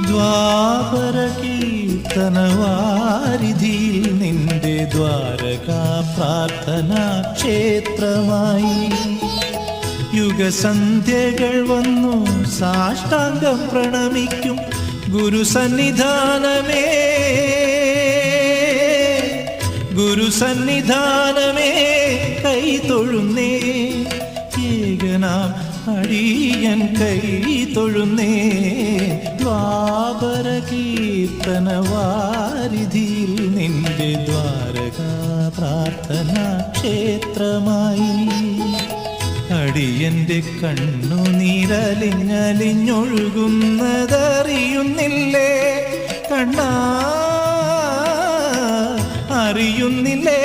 ദ്വാപര കീർത്തനവാരിധിയിൽ നിന്റെ ദ്വാരകാ പ്രാർത്ഥനാ ക്ഷേത്രമായി യുഗസന്ധ്യകൾ വന്നു സാഷ്ടാംഗം പ്രണമിക്കും ഗുരുസന്നിധാനമേ ഗുരുസന്നിധാനമേ കൈ തൊഴുന്നേ ഏകനാം അടിയൻ കൈ തൊഴുന്നേ ദ്വാപര കീർത്തനവാരിധിയിൽ നിന്റെ ദ്വാരകാ പ്രാർത്ഥനാ ക്ഷേത്രമായി അടിയന്റെ കണ്ണുനീരലിഞ്ഞലിഞ്ഞൊഴുകുന്നതറിയുന്നില്ലേ കണ്ണാ അറിയുന്നില്ലേ